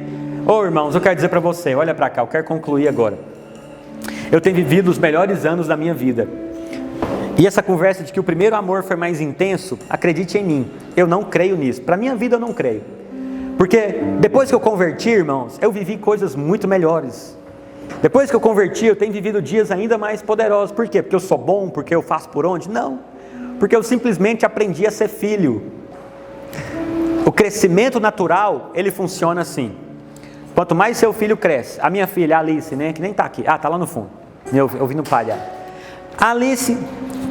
Irmãos, eu quero dizer para você, olha para cá, eu quero concluir agora. Eu tenho vivido os melhores anos da minha vida. E essa conversa de que o primeiro amor foi mais intenso, acredite em mim, eu não creio nisso. Para a minha vida eu não creio. Porque depois que eu converti, irmãos, eu vivi coisas muito melhores. Depois que eu converti, eu tenho vivido dias ainda mais poderosos. Por quê? Porque eu sou bom? Porque eu faço por onde? Não. Porque eu simplesmente aprendi a ser filho. O crescimento natural, ele funciona assim. Quanto mais seu filho cresce, a minha filha, a Alice, né, que nem está aqui, está lá no fundo, ouvindo o pai dela. A Alice,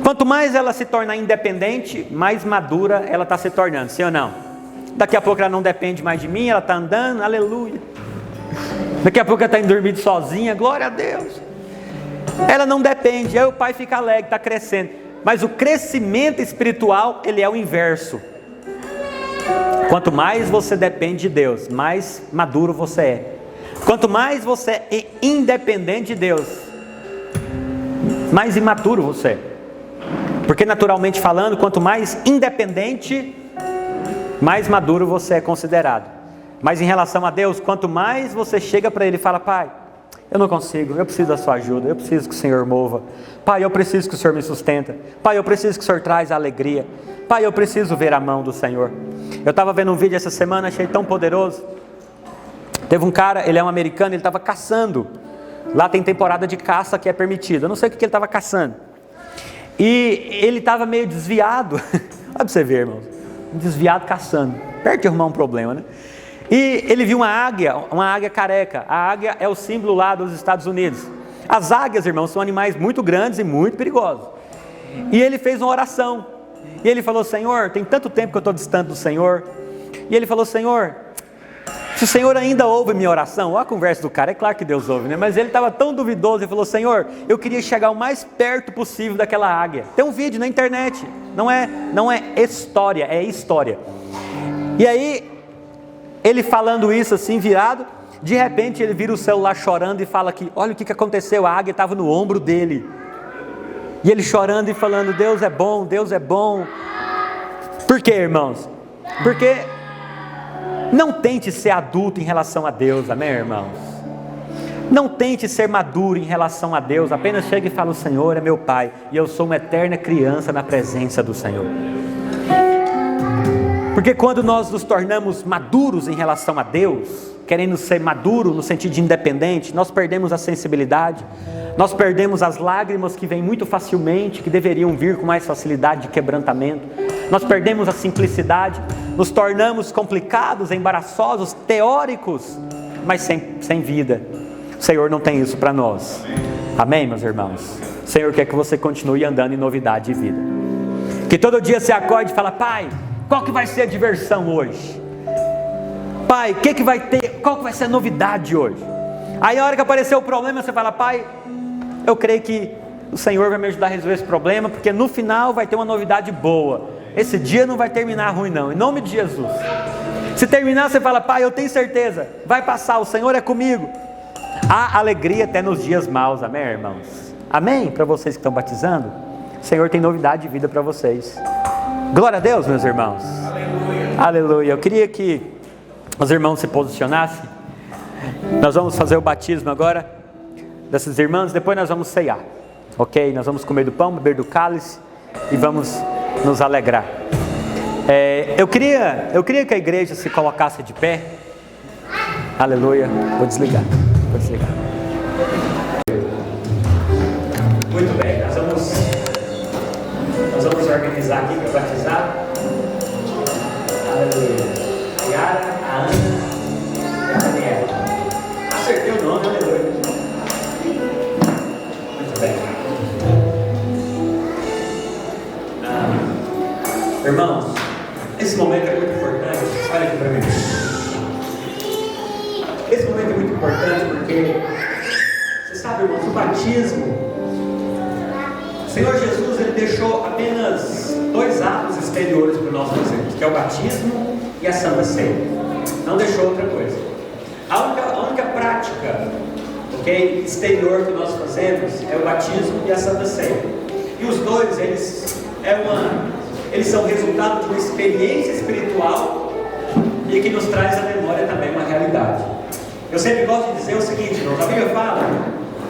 quanto mais ela se torna independente, mais madura ela está se tornando, sim ou não? Daqui a pouco ela não depende mais de mim, ela está andando, aleluia. Daqui a pouco ela está indo dormir sozinha, glória a Deus. Ela não depende, aí o pai fica alegre, está crescendo. Mas o crescimento espiritual, ele é o inverso. Quanto mais você depende de Deus, mais maduro você é. Quanto mais você é independente de Deus, mais imaturo você é. Porque naturalmente falando, quanto mais independente, mais maduro você é considerado. Mas em relação a Deus, quanto mais você chega para Ele e fala: Pai, eu não consigo, eu preciso da sua ajuda, eu preciso que o Senhor mova. Pai, eu preciso que o Senhor me sustenta. Pai, eu preciso que o Senhor traz alegria. Pai, eu preciso ver a mão do Senhor. Eu estava vendo um vídeo essa semana, achei tão poderoso. Teve um cara, ele é um americano, ele estava caçando. Lá tem temporada de caça que é permitida. Eu não sei o que ele estava caçando. E ele estava meio desviado. Olha para você ver, irmãos. Desviado caçando. Perto de arrumar um problema, né? E ele viu uma águia careca. A águia é o símbolo lá dos Estados Unidos. As águias, irmãos, são animais muito grandes e muito perigosos. E ele fez uma oração. E ele falou: Senhor, tem tanto tempo que eu estou distante do Senhor. E ele falou: Senhor, se o Senhor ainda ouve minha oração. Olha a conversa do cara, é claro que Deus ouve, né? Mas ele estava tão duvidoso, ele falou: Senhor, eu queria chegar o mais perto possível daquela águia. Tem um vídeo na internet, não é história, é história. E aí, ele falando isso assim, virado, de repente ele vira o celular chorando e fala que, olha o que aconteceu, a águia estava no ombro dele. E ele chorando e falando: Deus é bom, Deus é bom. Por quê, irmãos? Porque não tente ser adulto em relação a Deus, amém, irmãos? Não tente ser maduro em relação a Deus, apenas chegue e fala: o Senhor é meu Pai, e eu sou uma eterna criança na presença do Senhor. Porque quando nós nos tornamos maduros em relação a Deus, querendo ser maduro no sentido de independente, nós perdemos a sensibilidade, nós perdemos as lágrimas que vêm muito facilmente, que deveriam vir com mais facilidade de quebrantamento, nós perdemos a simplicidade, nos tornamos complicados, embaraçosos, teóricos, mas sem vida. O Senhor não tem isso para nós. Amém, meus irmãos? O Senhor quer que você continue andando em novidade de vida. Que todo dia você acorde e fala: Pai, qual que vai ser a diversão hoje? Pai, o que vai ter? Qual que vai ser a novidade hoje? Aí a hora que aparecer o problema, você fala: Pai, eu creio que o Senhor vai me ajudar a resolver esse problema, porque no final vai ter uma novidade boa. Esse dia não vai terminar ruim não, em nome de Jesus. Se terminar, você fala: Pai, eu tenho certeza, vai passar, o Senhor é comigo. Há alegria até nos dias maus, amém, irmãos? Amém? Para vocês que estão batizando, o Senhor tem novidade de vida para vocês. Glória a Deus, meus irmãos. Aleluia. Aleluia. Eu queria que os irmãos se posicionassem. Nós vamos fazer o batismo agora dessas irmãs, depois nós vamos ceiar, ok? Nós vamos comer do pão, beber do cálice e vamos nos alegrar. Eu queria que a igreja se colocasse de pé. Aleluia. Vou desligar. Muito bem, nós vamos organizar aqui para batizar. Aleluia. A Yara, a Ana e a Daniela. Acertei o nome, aleluia. Muito bem. Irmãos, esse momento é muito importante. Olha aqui para mim. Esse momento é muito importante porque, você sabe, irmãos, o batismo, o Senhor Jesus, Ele deixou apenas 2 atos exteriores para nós fazermos, que é o batismo e a Santa Ceia. não deixou outra coisa. A única prática, ok, exterior que nós fazemos é o batismo e a Santa Ceia. E os dois, eles são resultado de uma experiência espiritual e que nos traz à memória também uma realidade. Eu sempre gosto de dizer o seguinte, irmãos, a Bíblia fala,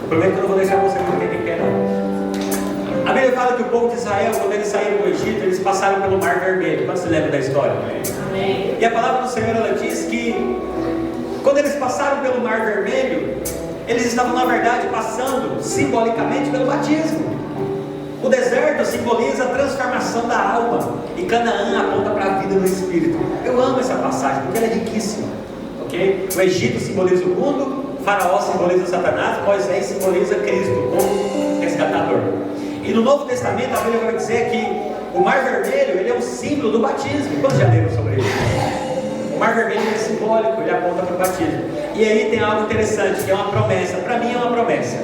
eu prometo que eu não vou deixar você não entender quem não. A Bíblia fala que o povo de Israel, quando eles saíram do Egito, eles passaram pelo Mar Vermelho. Quantos se lembram da história? Amém. E a palavra do Senhor, ela diz que quando eles passaram pelo Mar Vermelho, eles estavam na verdade passando simbolicamente pelo batismo. O deserto simboliza a transformação da alma e Canaã aponta para a vida no Espírito. Eu amo essa passagem porque ela é riquíssima, ok? O Egito simboliza o mundo, Faraó simboliza Satanás, Moisés simboliza Cristo, o resgatador. E no Novo Testamento a Bíblia vai dizer que o Mar Vermelho ele é um símbolo do batismo. Quantos já leram sobre ele? O Mar Vermelho é simbólico, ele aponta para o batismo. E aí tem algo interessante, que é uma promessa. Para mim é uma promessa.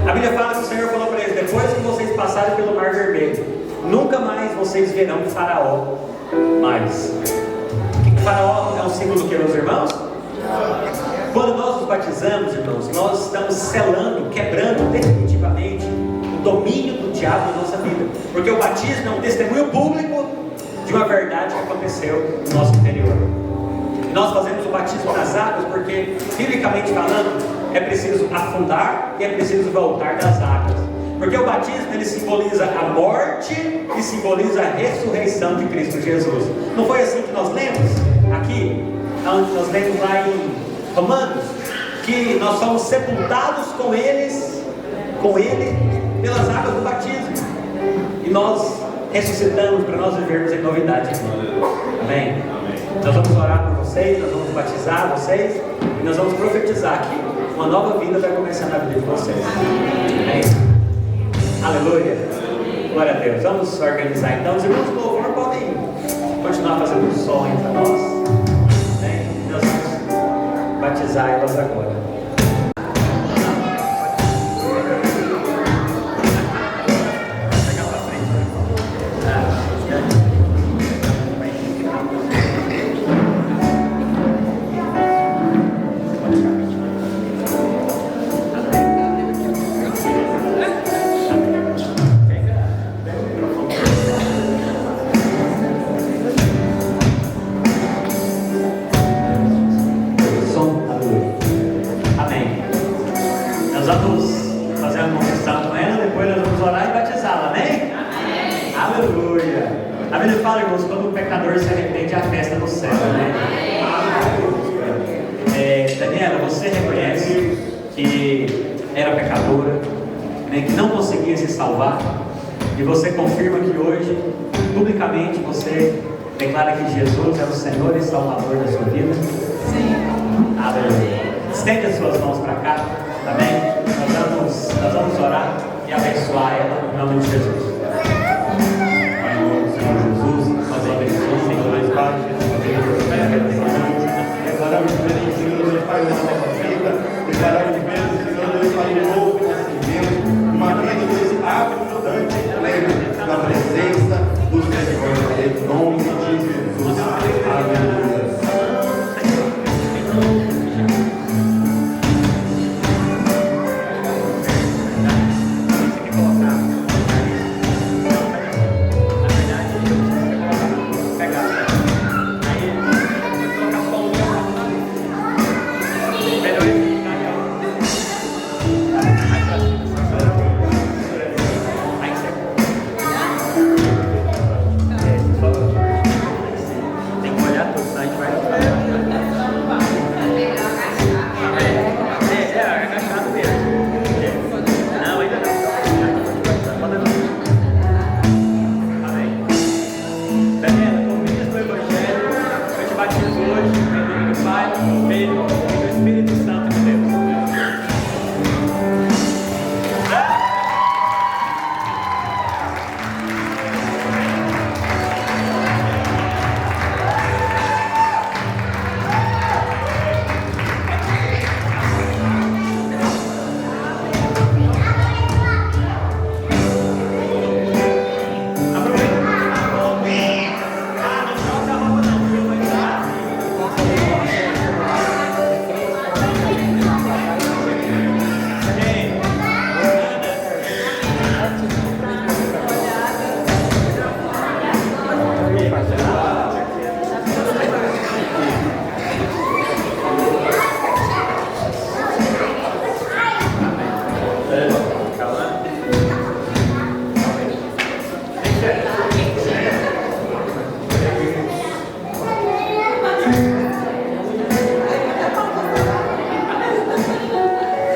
A Bíblia fala que o Senhor falou para eles: depois que vocês passarem pelo Mar Vermelho, nunca mais vocês verão Faraó mais. O Faraó é um símbolo do que, meus irmãos? Quando nós nos batizamos, irmãos, nós estamos selando, quebrando definitivamente o domínio do diabo na nossa vida. Porque o batismo é um testemunho público de uma verdade que aconteceu no nosso interior. E nós fazemos o batismo nas águas porque, biblicamente falando, é preciso afundar e é preciso voltar das águas. Porque o batismo ele simboliza a morte e simboliza a ressurreição de Cristo Jesus. Não foi assim que nós lemos aqui? Onde nós lemos lá em Romanos, que nós somos sepultados com Ele pelas águas do batismo. E nós ressuscitamos para nós vivermos em novidade de vida. Amém? Nós vamos orar por vocês, nós vamos batizar vocês e nós vamos profetizar que uma nova vida vai começar na vida de vocês. Amém? Aleluia. Glória a Deus. Vamos organizar então. Os irmãos do louvor podem continuar fazendo o som entre nós. Amém? Nós vamos batizar elas agora. Daniela, você reconhece que era pecadora, né, que não conseguia se salvar, e você confirma que hoje, publicamente, você declara que Jesus é o Senhor e Salvador da sua vida? Sim. Aleluia. Estende as suas mãos para cá, tá bem? Nós vamos orar e abençoar ela em nome de Jesus. Pai, em nome do Senhor Jesus, nós abençoamos, Senhor, Pai, declaramos bem, Senhor Deus, Pai, na nossa vida, declaramos bem, Senhor Deus, Pai, um novo nascimento, uma vida, Deus, abundante e plena, na presença do Senhor, em nome de Jesus. Aleluia.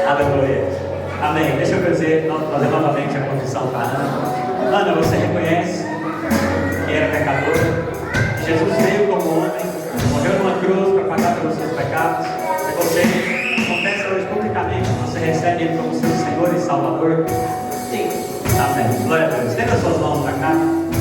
Aleluia. Amém. Deixa eu fazer novamente a confissão para Ana. Ana, você reconhece que era pecadora? Jesus veio como homem, morreu numa cruz para pagar pelos seus pecados. E você confessa hoje publicamente que você recebe Ele como seu Senhor e Salvador? Sim. Amém. Glória a Deus. Estenda as suas mãos para cá.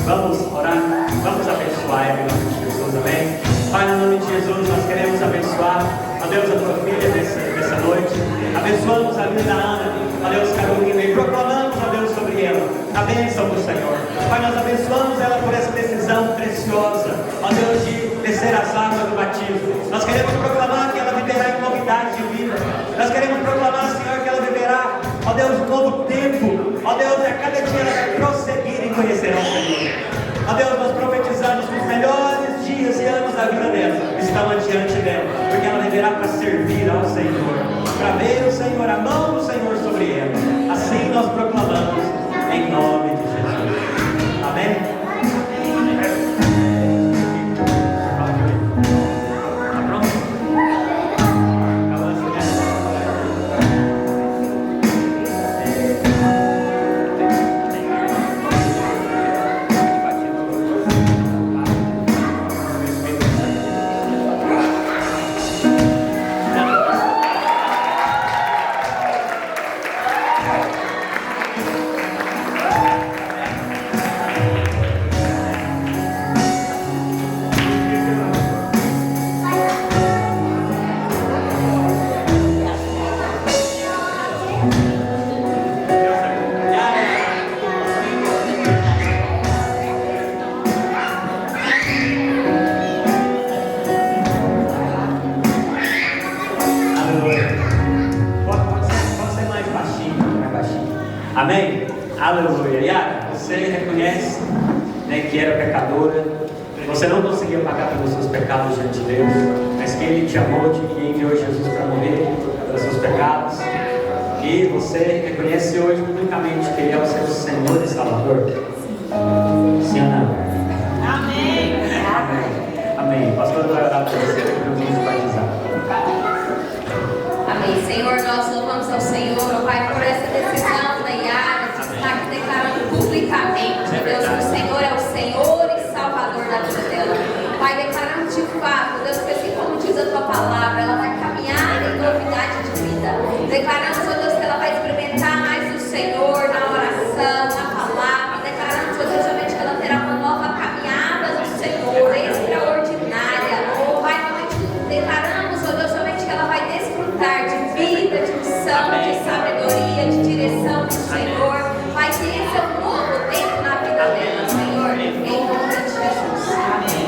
Vamos orar. Vamos abençoar Ele em nome de Jesus. Amém. Pai, no nome de Jesus, nós queremos abençoar, ó Deus, a tua filha nessa noite. Abençoamos a vida da Ana, ó Deus, Carolina, e proclamamos, ó Deus, sobre ela a bênção do Senhor. Pai, nós abençoamos ela por essa decisão preciosa, ó Deus, de descer as águas do batismo. Nós queremos proclamar que ela viverá em novidade de vida. Nós queremos proclamar, Senhor, que ela viverá, ó Deus, um novo tempo. Ó Deus, a cada dia ela vai prosseguir em conhecer ao Senhor. Ó Deus, nós profetizamos que os melhores dias e anos da vida dela estão adiante dela, porque ela viverá para servir ao Senhor, para ver o Senhor, a mão do Senhor sobre ela. Assim nós proclamamos, em nome de Jesus. Amém? Amém? Aleluia. Yara, você reconhece, né, que era pecadora, você não conseguia pagar pelos seus pecados diante de Deus, mas que Ele te amou e enviou Jesus para morrer pelos seus pecados. E você reconhece hoje publicamente que Ele é o seu Senhor e Salvador? Sim ou não? Amém. Amém. Amém. O pastor vai orar por você para nos batizar. Amém. Senhor, nós louvamos ao Senhor, ó Pai, por essa decisão da Yara de estar aqui declarando publicamente, Deus, que o Senhor é o Senhor e Salvador da vida dela. Pai, declarando de fato, Deus, que assim como diz a tua palavra, ela vai caminhar em novidade de vida. Declaramos, ó Deus, que ela vai experimentar mais do Senhor na oração, na palavra. Declaramos, ó Deus, realmente que ela terá uma nova caminhada no Senhor, extraordinária. Pai, declaramos, ó Deus, realmente que ela vai desfrutar de vida, de unção, de sabedoria, de direção do Senhor. Vai ter esse um novo tempo na vida dela, Senhor, em nome de Jesus. Amém.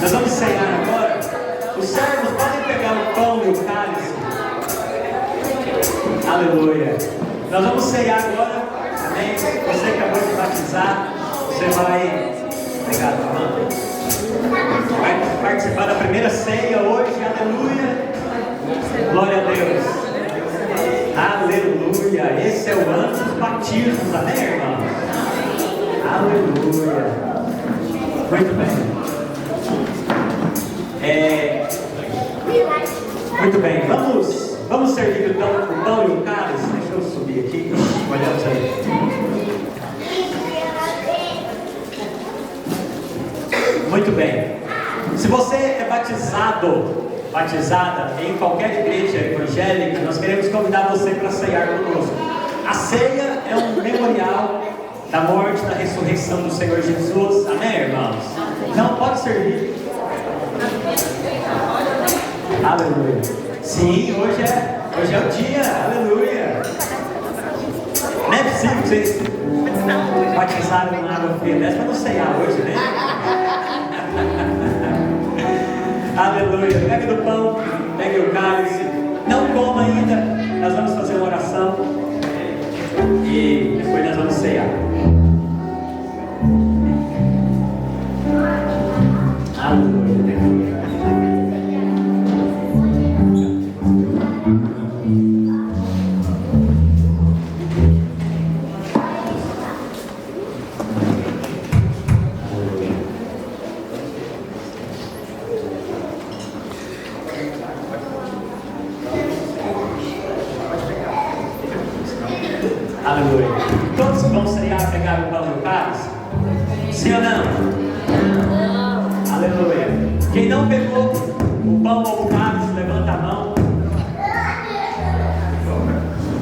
Nós vamos ceiar agora. Os servos podem pegar o pão e o cálice. Aleluia. Nós vamos ceiar agora. Amém? Você acabou de batizar. Você vai. Obrigado, Amanda. Vai participar da primeira ceia hoje. Aleluia. Glória a Deus. Aleluia. Esse é o ano dos batismos. Amém, irmão? Aleluia. Muito bem. Muito bem, vamos servir então o pão e o cálice. Deixa eu subir aqui, olhamos aí. Muito bem. Se você é batizado batizada em qualquer igreja evangélica, nós queremos convidar você para ceiar conosco. A ceia é um memorial da morte, da ressurreição do Senhor Jesus. Amém, irmãos? Então pode servir. Aleluia. Sim, hoje é o dia. Aleluia. Não é possível que vocês batizaram na água fria dessa para não ceiar hoje, né? Aleluia. Pegue do pão, pegue o cálice. Não coma ainda. Nós vamos fazer uma oração e depois nós vamos ceiar. Aleluia. Aleluia. Todos vão ceiar, pegar o pão e o cálice? Sim ou não? Aleluia. Quem não pegou o pão ou o cálice, levanta a mão.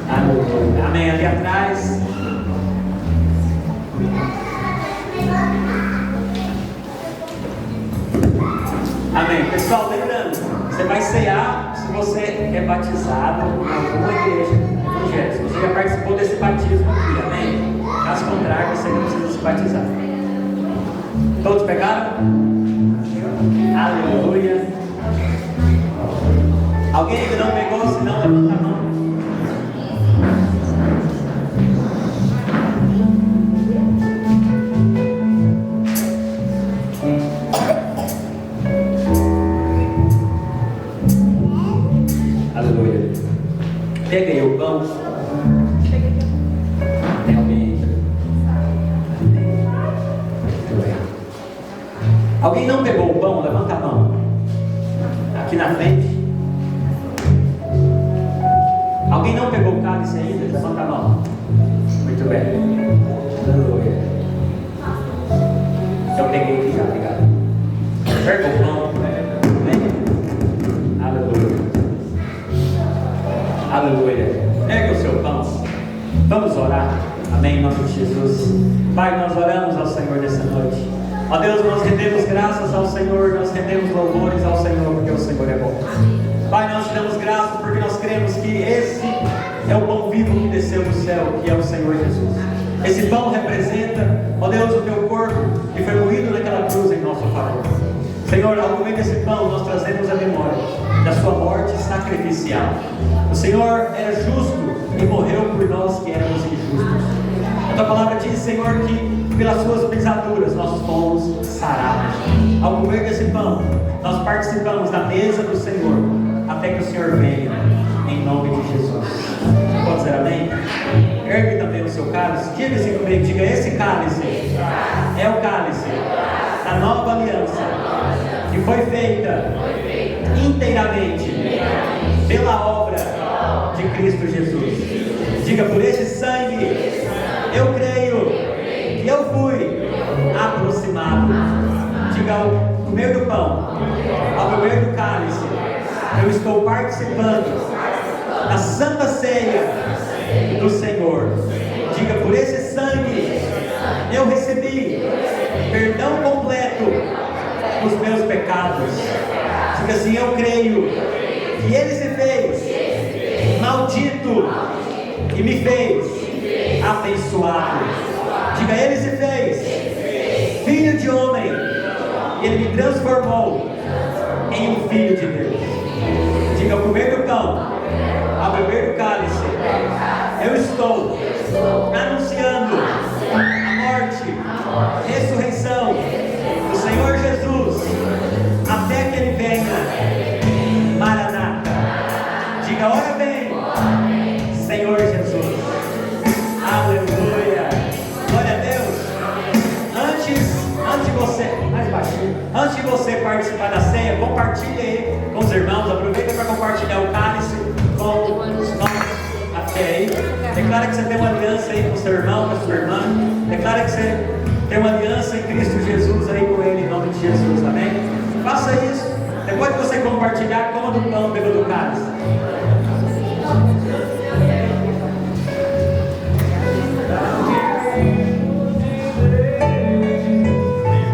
Aleluia. Amém. Ali atrás. Amém. Pessoal, lembrando, você vai ceiar se você é batizado em alguma igreja evangélica. Se você já participou desse batismo aqui, amém? Caso contrário, você não precisa se batizar. Todos pegaram? Aleluia. Alguém ainda não pegou? Se não, levanta a mão. Aleluia. Pega aí o pão. Tem alguém aí? Alguém não pegou o pão? Levanta a mão. Aqui na frente. Alguém não pegou o cálice ainda? Levanta a mão. Muito bem. Aleluia. Eu peguei aqui já, obrigado. Pega o pão. Aleluia. Aleluia. Pega o seu pão. Vamos orar. Amém, em nome de Jesus. Pai, nós oramos ao Senhor nessa noite. Ó Deus, nós rendemos graças ao Senhor, nós rendemos louvores ao Senhor, porque o Senhor é bom. Pai, nós te damos graças porque nós cremos que esse é o pão vivo que desceu do céu, que é o Senhor Jesus. Esse pão representa, ó Deus, o teu corpo que foi moído naquela cruz em nosso favor. Senhor, ao comer desse pão, nós trazemos a memória da sua morte sacrificial. O Senhor era justo e morreu por nós que éramos injustos. A tua palavra diz, Senhor, que pelas suas pisaduras nós fomos sarados. Ao comer desse pão, nós participamos da mesa do Senhor, até que o Senhor venha, em nome de Jesus. Pode dizer amém? Ergue também o seu cálice. Diga assim comigo, diga, esse cálice é o cálice da nova aliança, que foi feita inteiramente pela obra de Cristo Jesus. Diga, por esse sangue eu creio que eu fui aproximado. Diga, ao comer do pão, ao beber do cálice, eu estou participando da santa ceia do Senhor. Diga, por esse sangue eu recebi perdão completo dos meus pecados. Diga assim, eu creio que Ele se fez maldito e me fez abençoado. Diga, Ele se fez filho de homem e Ele me transformou em um filho de Deus. Diga, ao comer do pão, ao beber do cálice, eu estou anunciando a morte, ressurreição do Senhor Jesus, até que Ele venha. Maranata. Diga, ora vem, Senhor Jesus. Aleluia. Glória a Deus. Antes de você, mais baixinho, antes de você participar da ceia, compartilhe aí com os irmãos. Aproveita para compartilhar o cálice com os irmãos até aí. Declara que você tem uma aliança aí com o seu irmão, com a sua irmã. Declara que você tem uma aliança em Cristo Jesus aí com Ele, em nome de Jesus, amém? Faça isso. Depois que você compartilhar, coma do pão, beba do cálice.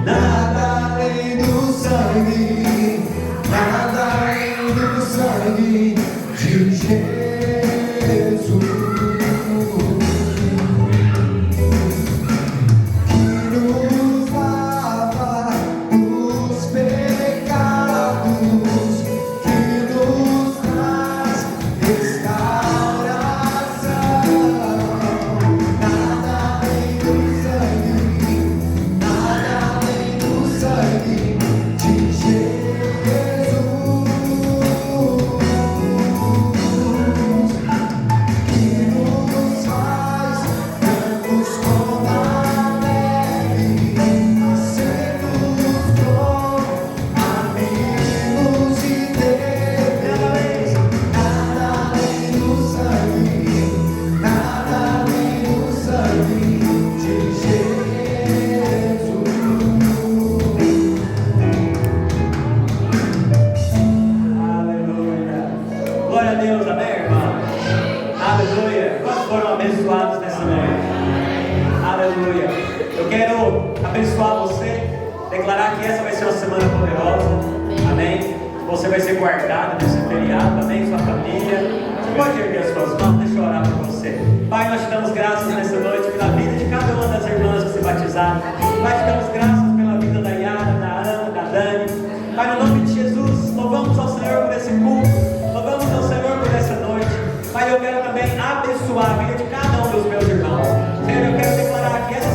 Nada além do sangue, nada além do sangue de Jesus. Abençoar a vida de cada um dos meus irmãos. Senhor, eu quero declarar que essa